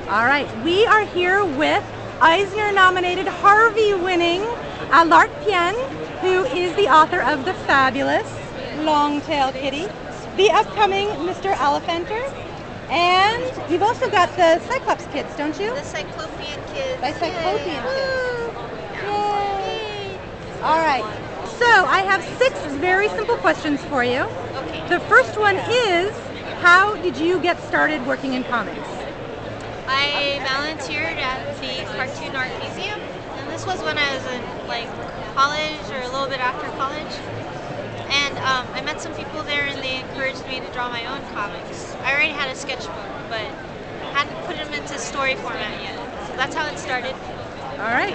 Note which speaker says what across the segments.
Speaker 1: All right, we are here with Eisner-nominated Harvey-winning Lark Pien, who is the author of the fabulous Long-Tailed Kitty, the upcoming Mr. Elephanter, and you've also got the Cyclops kids, don't you?
Speaker 2: The Cyclopean kids.
Speaker 1: The Cyclopean kids.
Speaker 2: Yay!
Speaker 1: All right, so I have 6 very simple questions for you.
Speaker 2: Okay.
Speaker 1: The first one is, how did you get started working in comics?
Speaker 2: I volunteered at the Cartoon Art Museum, and this was when I was in college or a little bit after college. And I met some people there, and they encouraged me to draw my own comics. I already had a sketchbook, but hadn't put them into story format yet. So that's how it started.
Speaker 1: All right.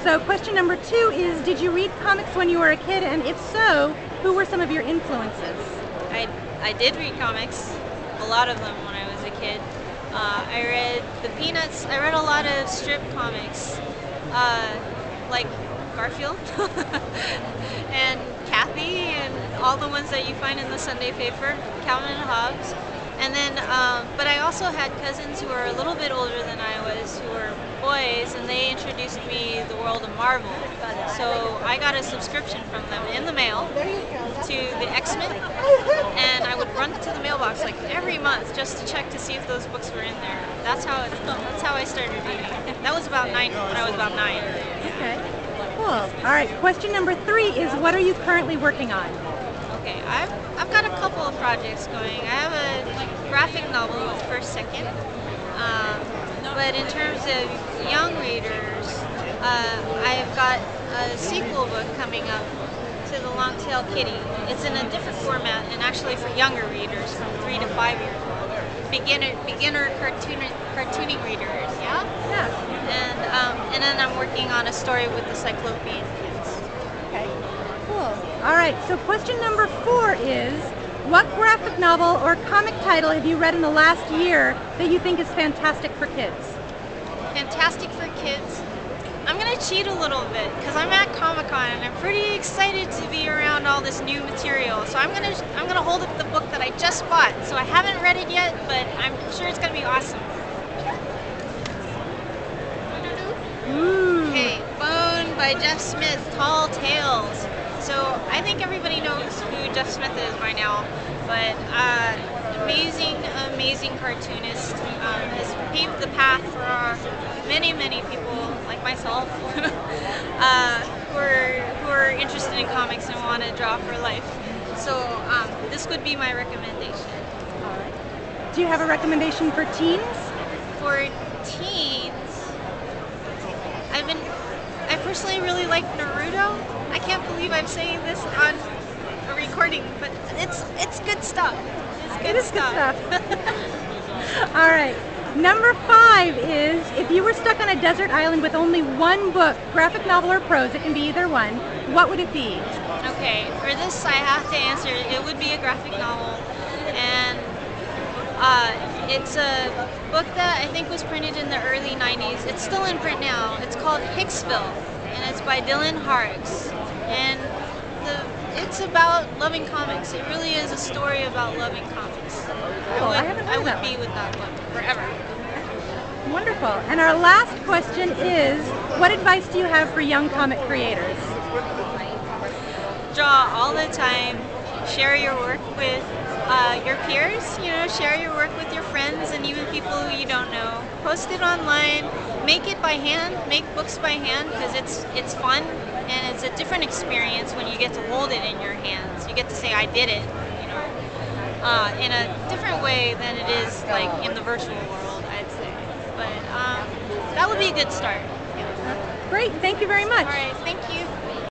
Speaker 1: So question number 2 is, did you read comics when you were a kid, and if so, who were some of your influences?
Speaker 2: I did read comics, a lot of them when I was a kid. I read the Peanuts. I read a lot of strip comics, like Garfield and Kathy, and all the ones that you find in the Sunday paper, Calvin and Hobbes. And then, but I also had cousins who were a little bit older than I was, who were boys, and they introduced me the world of Marvel. So I got a subscription from them in the mail to the X-Men, and I would run to the mailbox like every month just to check to see if those books were in there. That's how I started reading. That was about 9 when I was about 9.
Speaker 1: Okay, cool. All right, question number 3 is, what are you currently working on?
Speaker 2: Okay, I've got a couple of projects going. I have a graphic novel with First Second, but in terms of young readers, I've got a sequel book coming up to the Long-Tailed Kitty. It's in a different format and actually for younger readers from 3 to 5 years old. Beginner cartooning readers, yeah?
Speaker 1: Yeah.
Speaker 2: And then I'm working on a story with the Cyclopean kids.
Speaker 1: Okay, cool. All right, so question number 4 is, what graphic novel or comic title have you read in the last year that you think is fantastic for kids?
Speaker 2: Fantastic for kids. I'm gonna cheat a little bit because I'm at Comic-Con and I'm pretty excited to be around all this new material. So I'm gonna hold up the book that I just bought. So I haven't read it yet, but I'm sure it's gonna be awesome.
Speaker 1: Ooh.
Speaker 2: Okay, Bone by Jeff Smith, Tall Tales. So I think everybody knows who Jeff Smith is by now, but amazing cartoonist, has paved the path for many people like myself who are interested in comics and want to draw for life. So this would be my recommendation.
Speaker 1: All right. Do you have a recommendation for teens?
Speaker 2: For teens, I personally really like Naruto. I can't believe I'm saying this on a recording, but it's good stuff.
Speaker 1: It is good stuff. All right. Number 5 is, if you were stuck on a desert island with only one book, graphic novel or prose, it can be either one, what would it be?
Speaker 2: Okay, for this I have to answer, it would be a graphic novel, and it's a book that I think was printed in the early 90s. It's still in print now. It's called Hicksville, and it's by Dylan Harks, and it's about loving comics. It really is a story about loving comics.
Speaker 1: Cool.
Speaker 2: I would be with that book forever.
Speaker 1: Wonderful. And our last question is, what advice do you have for young comic creators?
Speaker 2: Draw all the time. Share your work with your peers. Share your work with your friends and even people who you don't know. Post it online. Make it by hand. Make books by hand because it's fun. And it's a different experience when you get to hold it in your hands. You get to say, I did it, in a different way than it is like in the virtual world, I'd say. But that would be a good start.
Speaker 1: Great, thank you very much.
Speaker 2: All right, thank you.